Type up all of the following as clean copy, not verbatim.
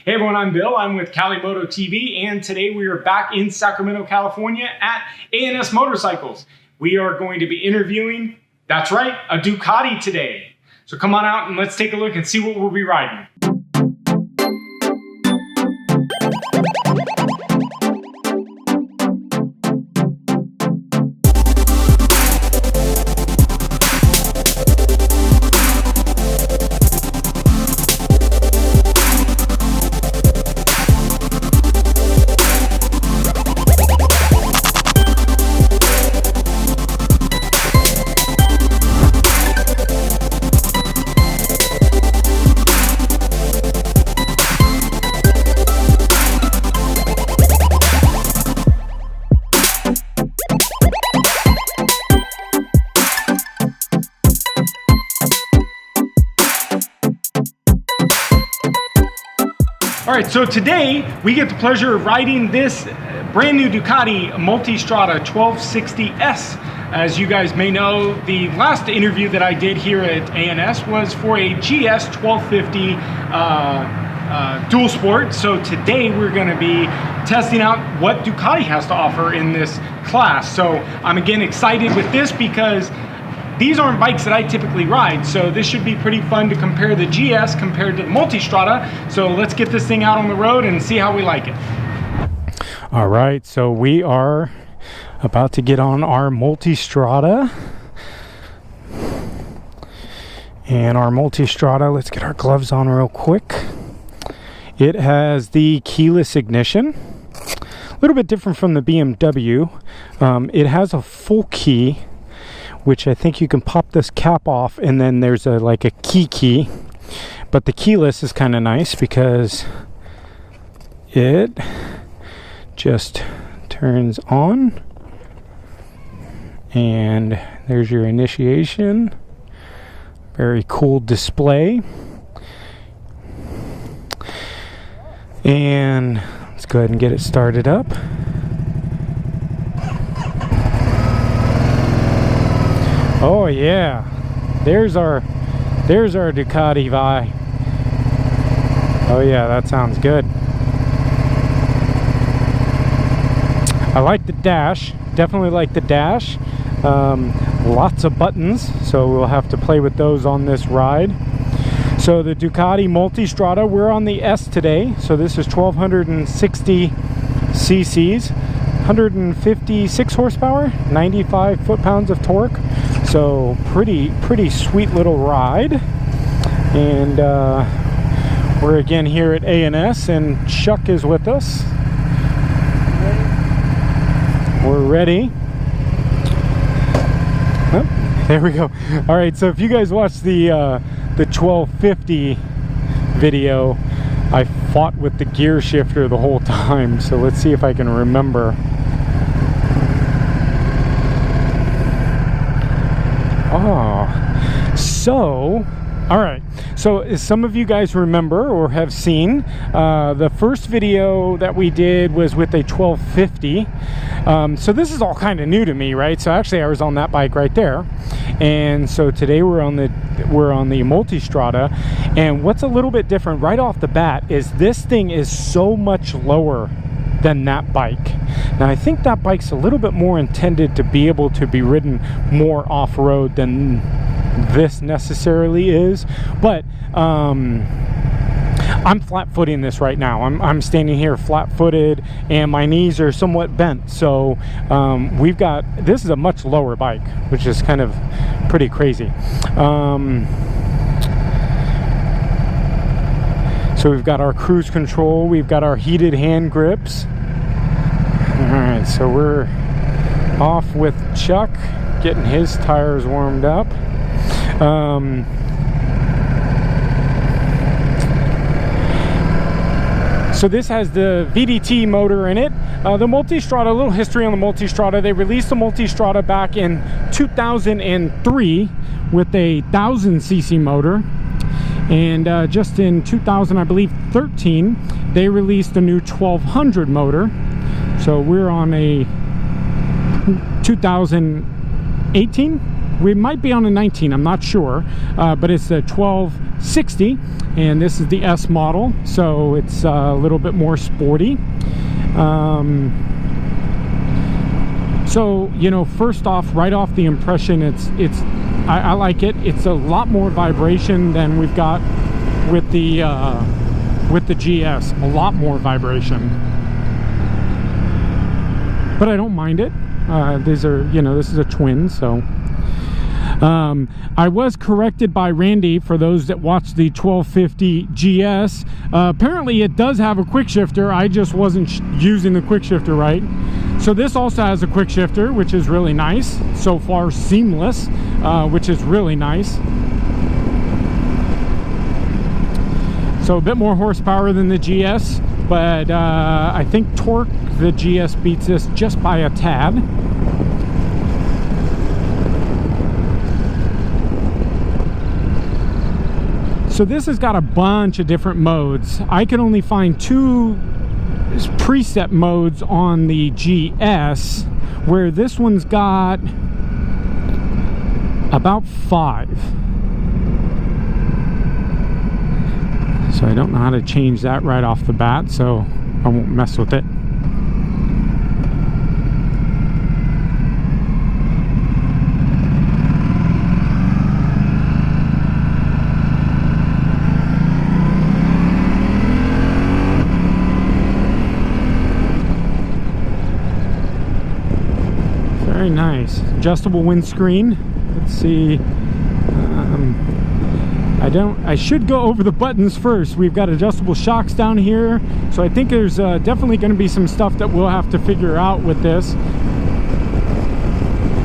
Hey everyone, I'm Bill. I'm with Cali Moto TV, and today we are back in Sacramento, California at A&S Motorcycles. We are going to be interviewing, that's right, a Ducati today. So come on out and let's take a look and see what we'll be riding. All right, so today we get the pleasure of riding this brand new Ducati Multistrada 1260S. As you guys may know, the last interview that I did here at A&S was for a GS 1250 dual sport. So today we're gonna be testing out what Ducati has to offer in this class. So I'm again excited with this because these aren't bikes that I typically ride, so this should be pretty fun to compare the GS compared to the Multistrada. So let's get this thing out on the road and see how we like it. All right, so we are about to get on our Multistrada. And our Multistrada, let's get our gloves on real quick. It has the keyless ignition. A little bit different from the BMW. It has a full key, which I think you can pop this cap off, and then there's like a key, but the keyless is kind of nice because it just turns on and there's your initiation. Very cool display. And let's go ahead and get it started up. Oh yeah, there's our Ducati Vi. Oh yeah, that sounds good. I like the dash, definitely like the dash. Lots of buttons, so we'll have to play with those on this ride. So the Ducati Multistrada, we're on the S today, so this is 1260 cc's, 156 horsepower, 95 foot-pounds of torque. So pretty sweet little ride. And we're again here at A&S, and Chuck is with us. We're ready. Oh, there we go. All right, so if you guys watched the 1250 video, I fought with the gear shifter the whole time. So let's see if I can remember. Oh, so, all right. So as some of you guys remember or have seen, the first video that we did was with a 1250. So this is all kind of new to me, right? So actually I was on that bike right there. And so today we're on the Multistrada. And what's a little bit different right off the bat is this thing is so much lower than that bike. Now I think that bike's a little bit more intended to be able to be ridden more off-road than this necessarily is, but I'm flat-footing this right now. I'm standing here flat-footed and my knees are somewhat bent, so this is a much lower bike, which is kind of pretty crazy. So we've got our cruise control, we've got our heated hand grips. Alright, so we're off with Chuck, getting his tires warmed up. So this has the VDT motor in it. The Multistrada, a little history on the Multistrada. They released the Multistrada back in 2003 with a 1000cc motor. And just in 2000, I believe 13, they released a new 1200 motor. So we're on a 2018 We might be on a 19, I'm not sure, but it's a 1260, and this is the S model, so it's a little bit more sporty. So, you know, first off, right off the impression, I like it. It's a lot more vibration than we've got with the GS. A lot more vibration, but I don't mind it. These are, you know, this is a twin, so. I was corrected by Randy for those that watched the 1250 GS. Apparently it does have a quick shifter. I just wasn't using the quick shifter right. So this also has a quick shifter, which is really nice. So far seamless, which is really nice. So a bit more horsepower than the GS, but I think torque, the GS beats this just by a tad. So this has got a bunch of different modes. I can only find 2 preset modes on the GS, where this one's got about 5. So I don't know how to change that right off the bat, so I won't mess with it. Very nice. Adjustable windscreen. Let's see. I should go over the buttons first. We've got adjustable shocks down here, so I think there's definitely going to be some stuff that we'll have to figure out with this.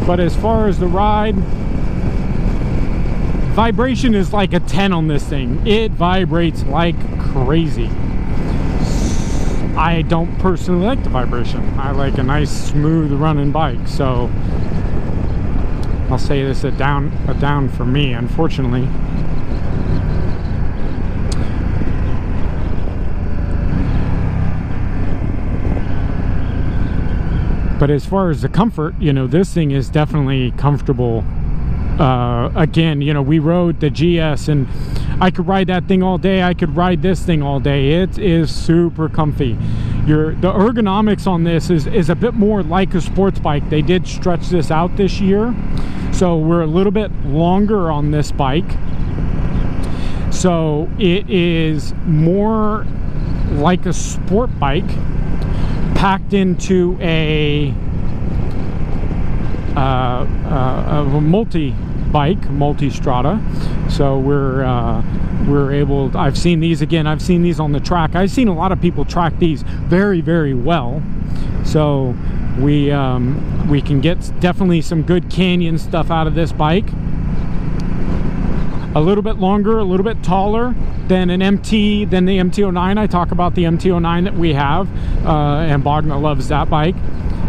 But as far as the ride, vibration is like a 10 on this thing. It vibrates like crazy. I don't personally like the vibration. I like a nice smooth running bike, so I'll say this a down for me, unfortunately. But as far as the comfort, you know, this thing is definitely comfortable. Again, you know, we rode the GS and I could ride that thing all day. I could ride this thing all day. It is super comfy. The ergonomics on this is a bit more like a sports bike. They did stretch this out this year, so we're a little bit longer on this bike. So it is more like a sport bike packed into a Multistrada. So we're able, I've seen these on the track. I've seen a lot of people track these very, very well. So we can get definitely some good canyon stuff out of this bike. A little bit longer, a little bit taller than the MT-09. I talk about the MT-09 that we have, and Bogna loves that bike.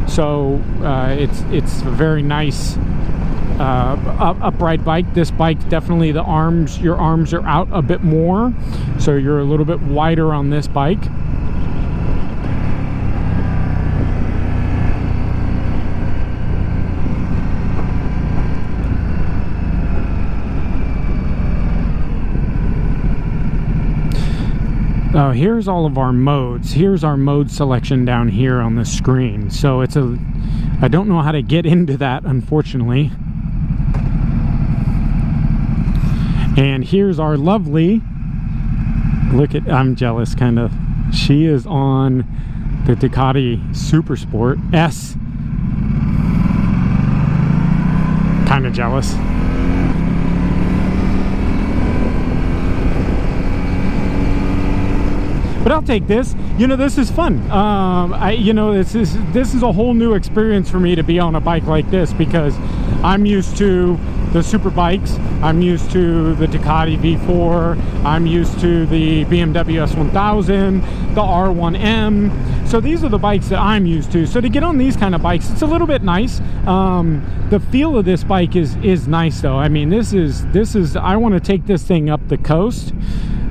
So it's a very nice upright bike. This bike definitely, your arms are out a bit more, so you're a little bit wider on this bike. Oh, here's all of our modes. Here's our mode selection down here on the screen. So I don't know how to get into that, unfortunately. And here's our lovely, I'm jealous kind of. She is on the Ducati Super Sport S. Kind of jealous. But I'll take this. You know, this is fun. This is a whole new experience for me to be on a bike like this, because I'm used to the super bikes. I'm used to the Ducati V4. I'm used to the BMW S1000, the R1M. So these are the bikes that I'm used to. So to get on these kind of bikes, it's a little bit nice. The feel of this bike is nice though. I mean, this is I want to take this thing up the coast.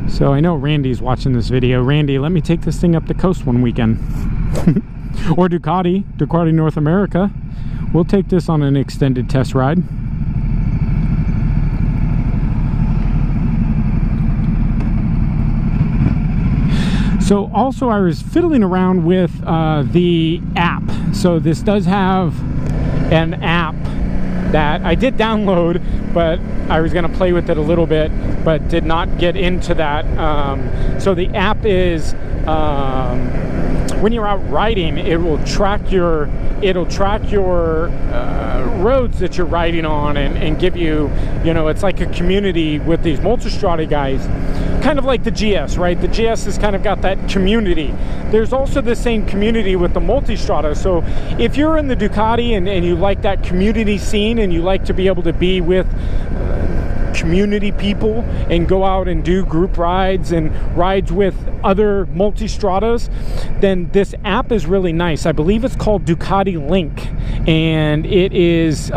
So I know Randy's watching this video. Randy, let me take this thing up the coast one weekend. Or Ducati North America. We'll take this on an extended test ride. So also I was fiddling around with the app. So this does have an app that I did download, but I was going to play with it a little bit, but did not get into that. So the app is, when you're out riding, it will track your roads that you're riding on, and give you, you know, it's like a community with these Multistrada guys, kind of like the GS, right? The GS has kind of got that community. There's also the same community with the Multistrada. So if you're in the Ducati and you like that community scene, and you like to be able to be with community people and go out and do group rides and rides with other Multistradas, then this app is really nice. I believe it's called Ducati Link, and it is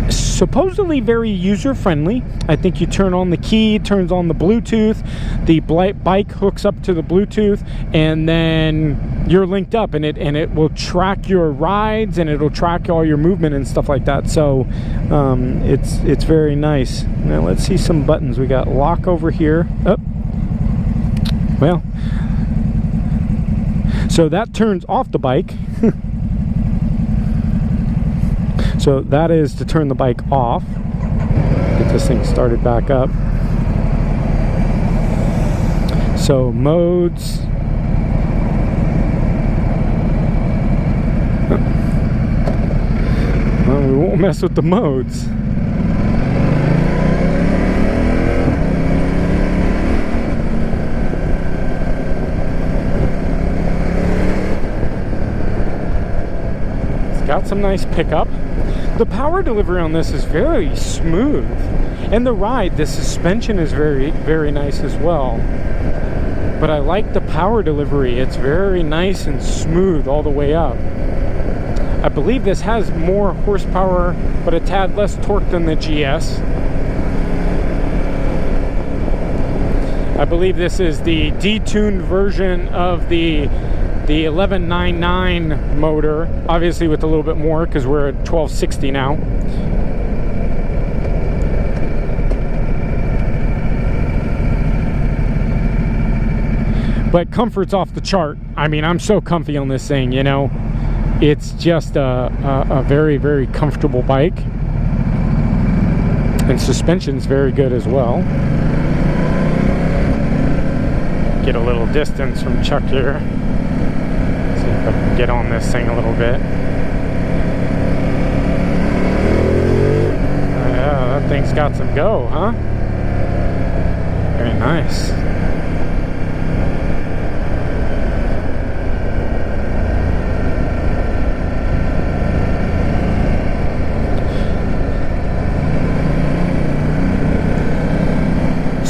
supposedly very user-friendly. I think you turn on the key, it turns on the Bluetooth, the bike hooks up to the Bluetooth, and then you're linked up, and it will track your rides, and it'll track all your movement and stuff like that. So it's very nice. Now let's see some buttons. We got lock over here. Oh, well, so that turns off the bike. So that is to turn the bike off. Get this thing started back up. So modes. Well, we won't mess with the modes. It's got some nice pickup. The power delivery on this is very smooth, and the ride, the suspension is very, very nice as well. But I like the power delivery. It's very nice and smooth all the way up. I believe this has more horsepower, but a tad less torque than the GS. I believe this is the detuned version of the 1199 motor, obviously with a little bit more because we're at 1260 now. But comfort's off the chart. I mean, I'm so comfy on this thing, you know. It's just a very, very comfortable bike. And suspension's very good as well. Get a little distance from Chuck here. See if I can get on this thing a little bit. Yeah, that thing's got some go, huh? Very nice.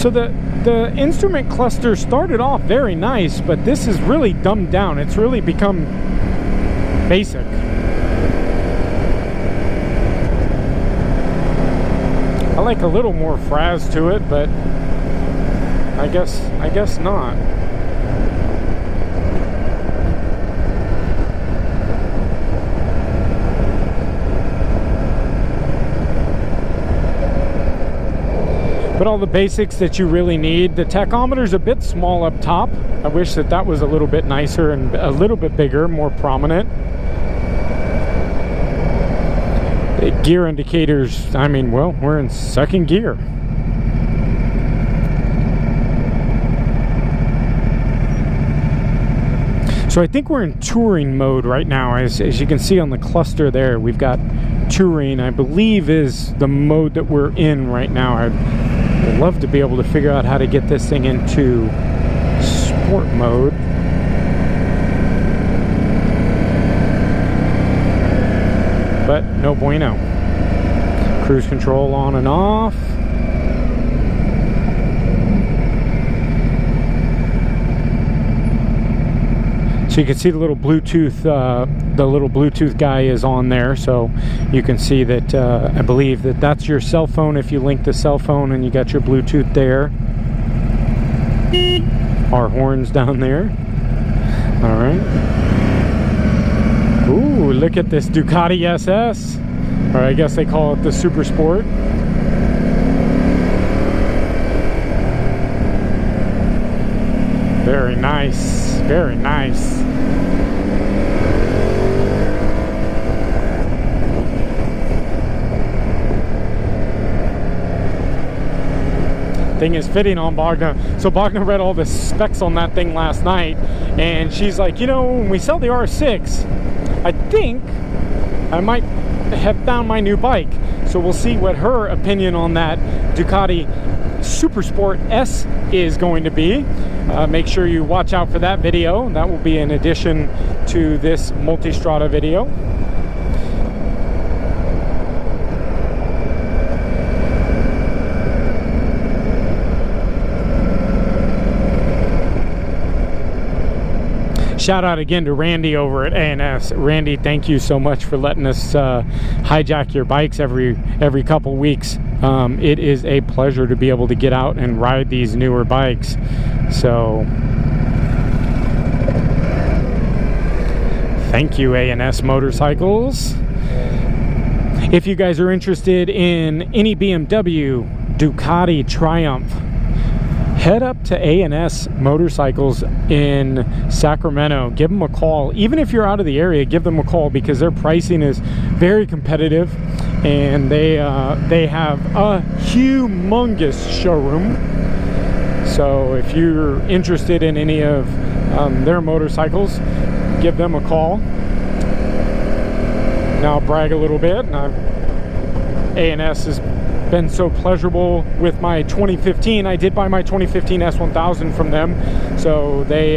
So the instrument cluster started off very nice, but this is really dumbed down. It's really become basic. I like a little more frazz to it, but I guess not. But all the basics that you really need. The tachometer's a bit small up top. I wish that was a little bit nicer and a little bit bigger, more prominent. The gear indicators, I mean, well, we're in second gear. So I think we're in touring mode right now. As you can see on the cluster there, we've got touring, I believe, is the mode that we're in right now. I'd love to be able to figure out how to get this thing into sport mode. But no bueno. Cruise control on and off. So you can see the little Bluetooth guy is on there, so you can see that I believe that's your cell phone if you link the cell phone, and you got your Bluetooth there. Our horns down there. All right. Ooh, look at this Ducati SS, or I guess they call it the Super Sport. Very nice, very nice. Thing is fitting on Bogna. So Bogna read all the specs on that thing last night, and she's like, you know, when we sell the R6, I think I might have found my new bike. So we'll see what her opinion on that Ducati Supersport S is going to be. Make sure you watch out for that video. That will be in addition to this Multistrada video. Shout out again to Randy over at A&S. Randy, thank you so much for letting us hijack your bikes every couple weeks. It is a pleasure to be able to get out and ride these newer bikes. So thank you, A&S Motorcycles. If you guys are interested in any BMW, Ducati, Triumph, head up to A&S Motorcycles in Sacramento. Give them a call. Even if you're out of the area, give them a call, because their pricing is very competitive, and they have a humongous showroom. So if you're interested in any of their motorcycles, give them a call. Now I'll brag a little bit. A&S has been so pleasurable with my 2015. I did buy my 2015 S1000 from them, so they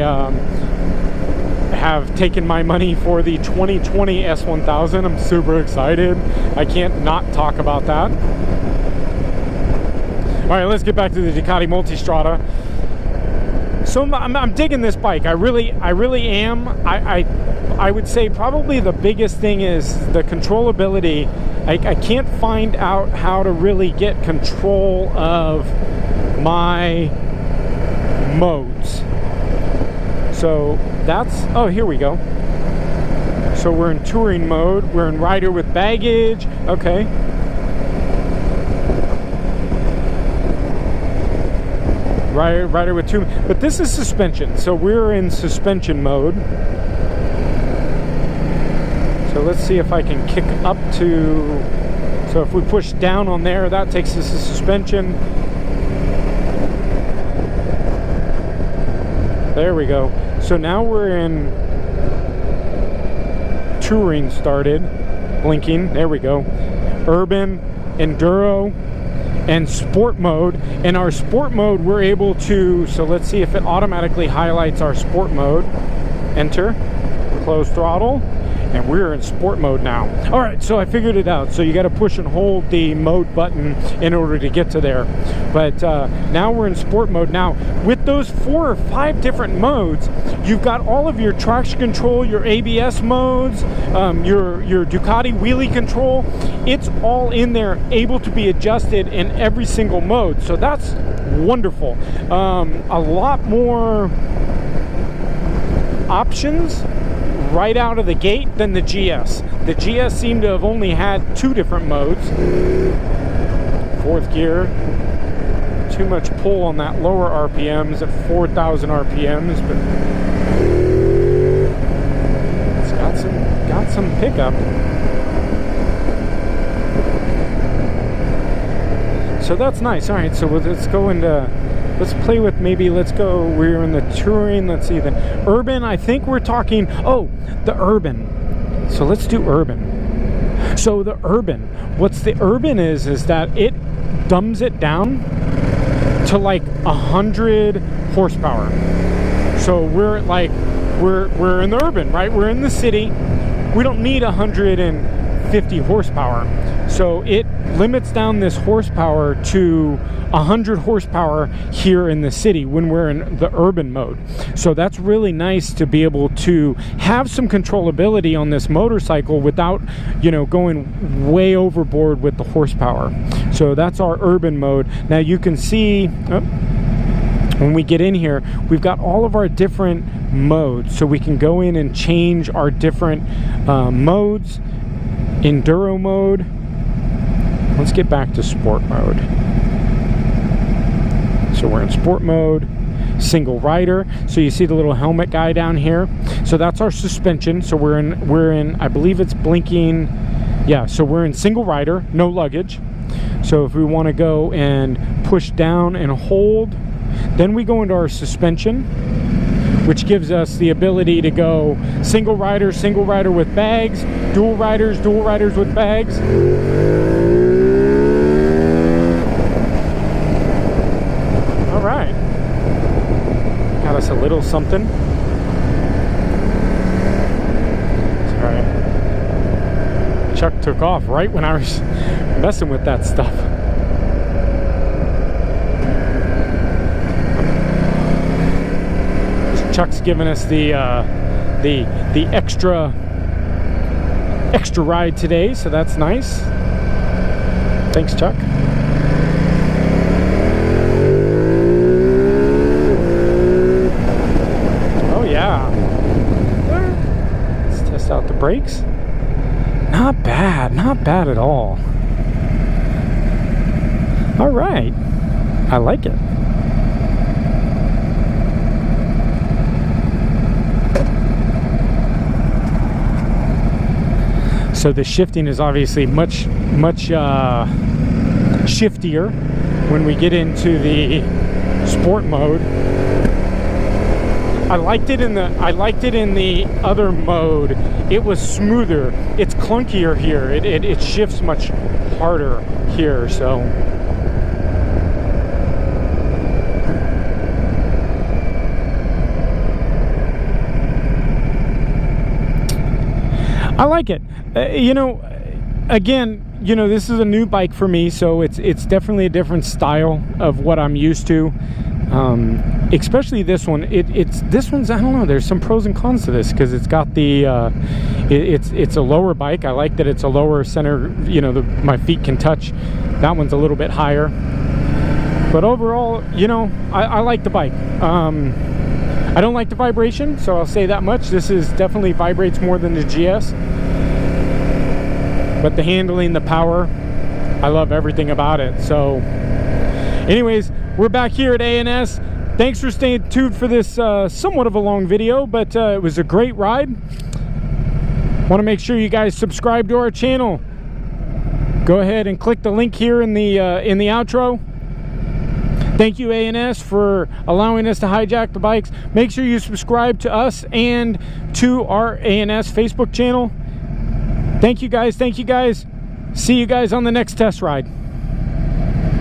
have taken my money for the 2020 S1000. I'm super excited. I can't not talk about that. All right, let's get back to the Ducati Multistrada. So I'm digging this bike. I really am. I would say probably the biggest thing is the controllability. I can't find out how to really get control of my modes. So that's, oh, here we go. So we're in touring mode. We're in rider with baggage. Okay. Rider with two, but this is suspension. So we're in suspension mode. So let's see if I can kick up to, so if we push down on there, that takes us to suspension. There we go. So now we're in touring started, blinking, there we go. Urban, enduro, and sport mode. In our sport mode, we're able to, so let's see if it automatically highlights our sport mode. Enter, close throttle. And we're in sport mode now. All right, so I figured it out. So you got to push and hold the mode button in order to get to there. But now we're in sport mode. Now, with those 4 or 5 different modes, you've got all of your traction control, your ABS modes, your Ducati wheelie control. It's all in there, able to be adjusted in every single mode. So that's wonderful. A lot more options right out of the gate than the GS. The GS seemed to have only had 2 different modes. 4th gear. Too much pull on that lower RPMs at 4,000 RPMs, but it's got some pickup. So that's nice. All right, so let's go into, let's play with, maybe let's go, we're in the touring, let's see, the urban, I think we're talking, oh, the urban. So let's do urban. So the urban, what's the urban is that it dumbs it down to like 100 horsepower. So we're like, we're in the urban, right? We're in the city. We don't need 150 horsepower. So it limits down this horsepower to 100 horsepower here in the city when we're in the urban mode. So that's really nice to be able to have some controllability on this motorcycle without, you know, going way overboard with the horsepower. So that's our urban mode. Now you can see, when we get in here, we've got all of our different modes. So we can go in and change our different modes. Enduro mode. Let's get back to sport mode. So we're in sport mode. single rider. So you see the little helmet guy down here. So that's our suspension. So we're in I believe it's blinking. Yeah, so we're in single rider, no luggage. So if we want to go and push down and hold, then we go into our suspension, which gives us the ability to go single rider with bags, dual riders with bags. All right, got us a little something. Sorry, Chuck took off right when I was messing with that stuff. Chuck's giving us the extra ride today, so that's nice. Thanks, Chuck. Oh yeah. Let's test out the brakes. Not bad at all. All right, I like it. So the shifting is obviously much shiftier when we get into the sport mode. I liked it in the other mode. It was smoother. It's clunkier here. It shifts much harder here. So I like it. You know, again, you know, this is a new bike for me, so it's definitely a different style of what I'm used to. Especially this one. This one's, I don't know, there's some pros and cons to this because it's got the it's a lower bike. I like that it's a lower center, you know, my feet can touch. That one's a little bit higher, but overall, you know, I like the bike. I don't like the vibration, so I'll say that much. This is definitely vibrates more than the GS, but the handling, the power, I love everything about it. So anyways, we're back here at A&S. Thanks for staying tuned for this somewhat of a long video, but it was a great ride. Want to make sure you guys subscribe to our channel. Go ahead and click the link here in the outro. Thank you, A&S, for allowing us to hijack the bikes. Make sure you subscribe to us and to our A&S Facebook channel. Thank you guys. See you guys on the next test ride.